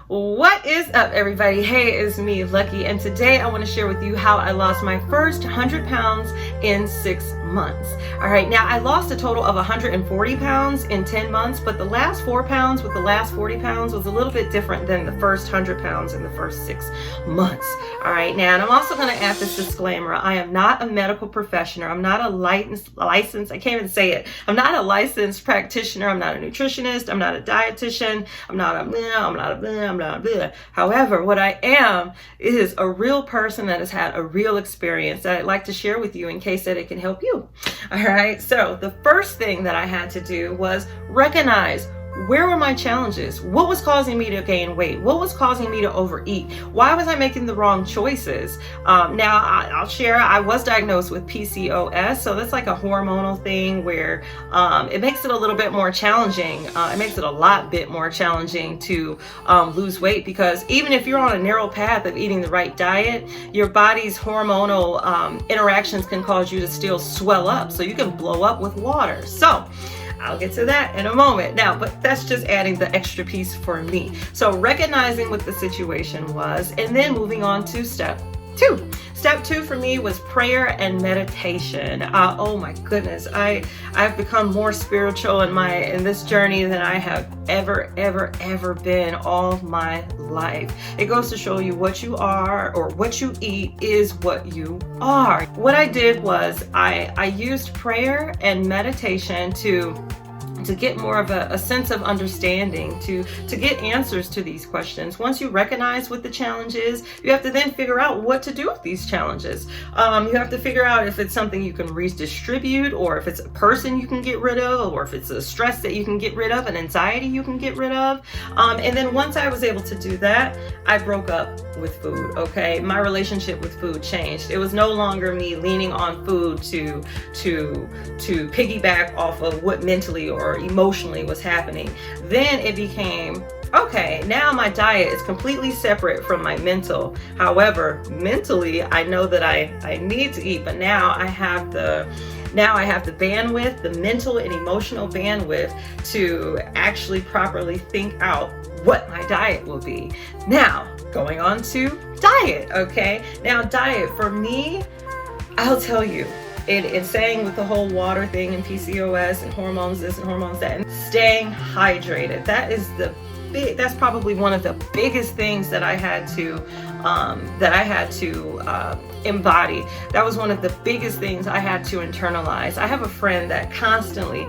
What is up, everybody? Hey, it's me, Lucky, and today I want to share with you how I lost my first 100 pounds in 6 months. All right, now I lost a total of 140 pounds in 10 months, but the last 4 pounds with the last 40 pounds was a little bit different than the first 100 pounds in the first 6 months. All right, now, and I'm also going to add this disclaimer. I am not a medical professional. I'm not a licensed, I can't even say it. I'm not a licensed practitioner. I'm not a nutritionist. I'm not a dietitian. I'm not a blah. However, what I am is a real person that has had a real experience that I'd like to share with you in case that it can help you. All right. So the first thing that I had to do was recognize, where were my challenges? What was causing me to gain weight? What was causing me to overeat? Why was I making the wrong choices? Now I'll share, I was diagnosed with PCOS. So that's like a hormonal thing where it makes it a little bit more challenging. It makes it a lot bit more challenging to lose weight, because even if you're on a narrow path of eating the right diet, your body's hormonal interactions can cause you to still swell up. So you can blow up with water. So I'll get to that in a moment now, but that's just adding the extra piece for me. So recognizing what the situation was, and then moving on to step 2. Step 2 for me was prayer and meditation. Oh my goodness, I've become more spiritual in this journey than I have ever been all my life. It goes to show you what you are, or what you eat is what you are. What I did was I used prayer and meditation to get more of a sense of understanding, to get answers to these questions. Once you recognize what the challenge is, you have to then figure out what to do with these challenges. You have to figure out if it's something you can redistribute, or if it's a person you can get rid of, or if it's a stress that you can get rid of, an anxiety you can get rid of. And then once I was able to do that, I broke up with food, okay? My relationship with food changed. It was no longer me leaning on food to piggyback off of what mentally or emotionally was happening. Then it became, okay, now my diet is completely separate from my mental. However, mentally, I know that I need to eat, but now I have the bandwidth, the mental and emotional bandwidth to actually properly think out what my diet will be. Now, going on to diet, okay? Now, diet for me, I'll tell you, it's saying with the whole water thing and PCOS and hormones this and hormones that, and staying hydrated. That's probably one of the biggest things that I had to embody. That was one of the biggest things I had to internalize. I have a friend that constantly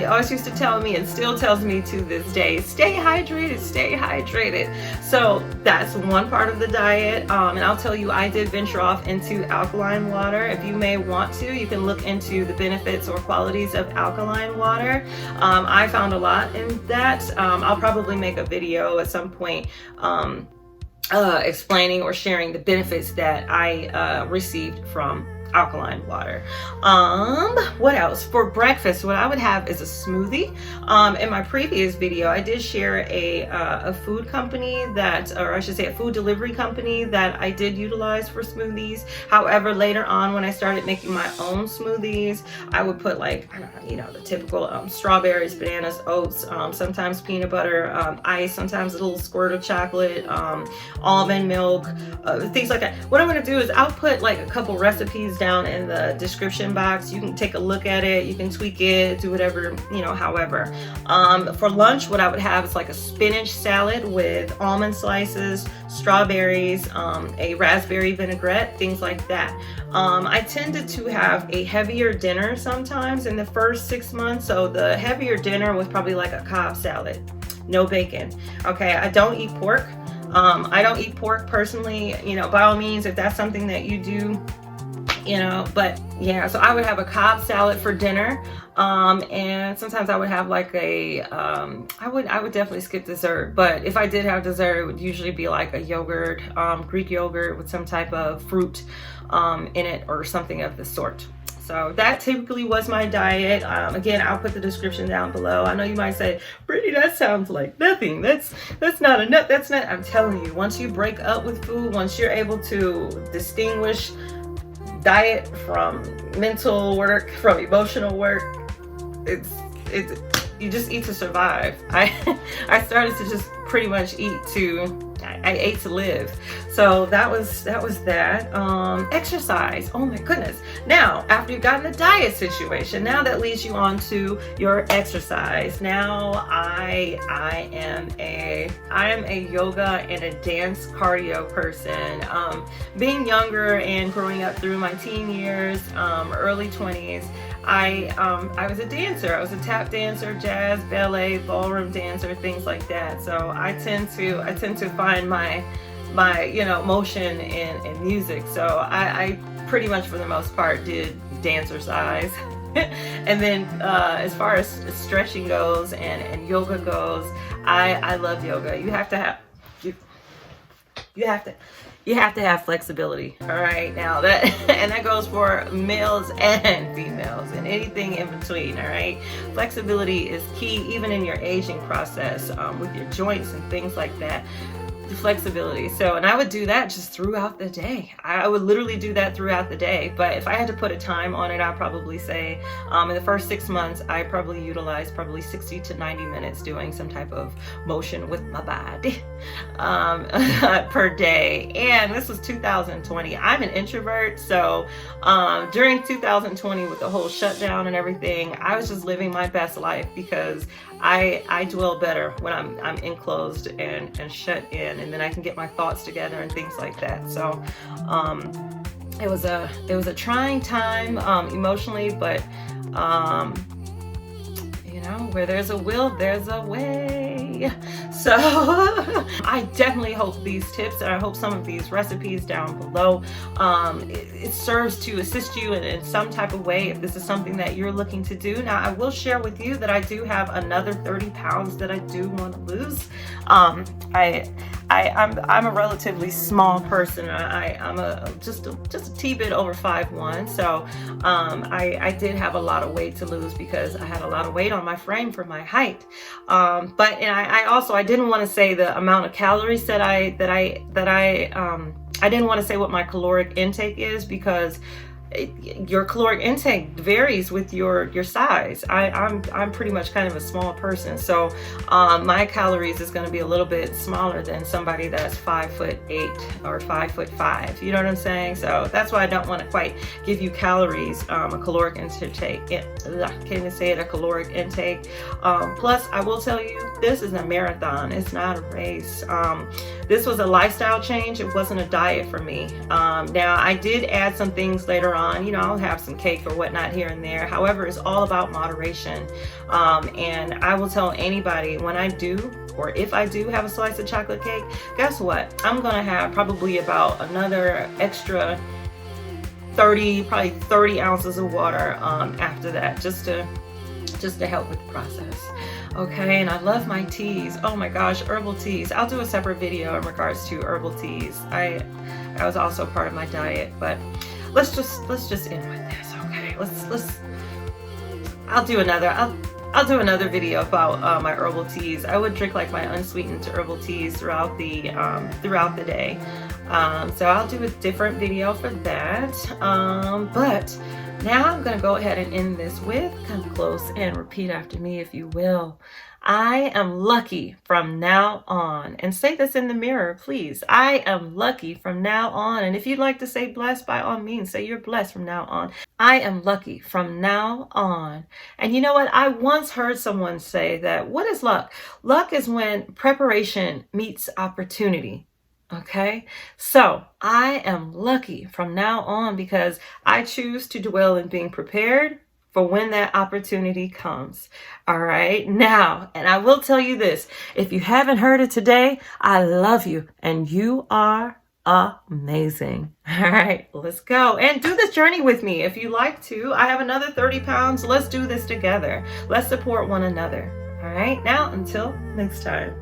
always used to tell me, and still tells me to this day, stay hydrated, stay hydrated. So that's one part of the diet. And I'll tell you, I did venture off into alkaline water. If you may want to, you can look into the benefits or qualities of alkaline water. I found a lot in that. I'll probably make a video at some point explaining or sharing the benefits that I received from alkaline water. What else? For breakfast, what I would have is a smoothie. In my previous video, I did share a food company or I should say a food delivery company that I did utilize for smoothies. However, later on when I started making my own smoothies, I would put like, the typical strawberries, bananas, oats, sometimes peanut butter, ice, sometimes a little squirt of chocolate, almond milk, things like that. What I'm going to do is I'll put like a couple recipes down in the description box. You can take a look at it, you can tweak it, do whatever, however. For lunch, what I would have is like a spinach salad with almond slices, strawberries, a raspberry vinaigrette, things like that. I tended to have a heavier dinner sometimes in the first 6 months. So the heavier dinner was probably like a Cobb salad, no bacon. Okay, I don't eat pork. I don't eat pork personally, by all means, if that's something that you do, but yeah, so I would have a Cobb salad for dinner. And sometimes I would have like I would definitely skip dessert, but if I did have dessert, it would usually be like a yogurt, Greek yogurt with some type of fruit, in it or something of the sort. So that typically was my diet. Again, I'll put the description down below. I know you might say, Brittany, that sounds like nothing. That's not enough. That's not, I'm telling you, once you break up with food, once you're able to distinguish diet from mental work, from emotional work, it's you just eat to survive. I started to just pretty much I ate to live. So that was that. Exercise. Oh my goodness. Now, after you've gotten the diet situation, now that leads you on to your exercise. Now I am a yoga and a dance cardio person. Being younger and growing up through my teen years, early 20s, I was a dancer. I was a tap dancer, jazz, ballet, ballroom dancer, things like that. So I tend to find my motion in music. So I pretty much for the most part did dancercise. And then as far as stretching goes and yoga goes, I love yoga. You have to have flexibility. All right, now that goes for males and females and anything in between. All right, flexibility is key even in your aging process, with your joints and things like that. The flexibility. So, and I would do that just throughout the day. I would literally do that throughout the day. But if I had to put a time on it, I'd probably say in the first 6 months, I probably utilized 60 to 90 minutes doing some type of motion with my body per day. And this was 2020. I'm an introvert. So during 2020 with the whole shutdown and everything, I was just living my best life because I dwell better when I'm enclosed and shut in, and then I can get my thoughts together and things like that. So it was a trying time emotionally, but where there's a will, there's a way. So I definitely hope these tips, and I hope some of these recipes down below, it serves to assist you in some type of way if this is something that you're looking to do. Now, I will share with you that I do have another 30 pounds that I do want to lose. I'm a relatively small person. I'm just a teeny-bit over 5'1". So I did have a lot of weight to lose because I had a lot of weight on my frame for my height. But I didn't want to say the amount of calories that I didn't want to say what my caloric intake is, because your caloric intake varies with your size. I'm pretty much kind of a small person, so my calories is going to be a little bit smaller than somebody that's 5'8" or 5'5". You know what I'm saying? So that's why I don't want to quite give you calories, a caloric intake. Can't even say it, a caloric intake. Plus, I will tell you, this is a marathon. It's not a race. This was a lifestyle change. It wasn't a diet for me. Now, I did add some things later on. I'll have some cake or whatnot here and there. However, it's all about moderation. And I will tell anybody, when I do, or if I do have a slice of chocolate cake, guess what? I'm gonna have probably about another extra 30 ounces of water after that, just to help with the process. Okay, and I love my teas. Oh my gosh, herbal teas. I'll do a separate video in regards to herbal teas. I was also part of my diet, but let's just end with this. Okay, I'll do another video about my herbal teas. I would drink like my unsweetened herbal teas throughout the day. So I'll do a different video for that. But now I'm going to go ahead and end this with, come close and repeat after me if you will. I am lucky from now on. And say this in the mirror, please. I am lucky from now on. And if you'd like to say blessed, by all means, say you're blessed from now on. I am lucky from now on. And you know what? I once heard someone say that, what is luck? Luck is when preparation meets opportunity. Okay, so I am lucky from now on because I choose to dwell in being prepared for when that opportunity comes. All right, now, and I will tell you this, if you haven't heard it today, I love you and you are amazing. All right, let's go and do this journey with me. If you like to, I have another 30 pounds. Let's do this together. Let's support one another. All right, now until next time.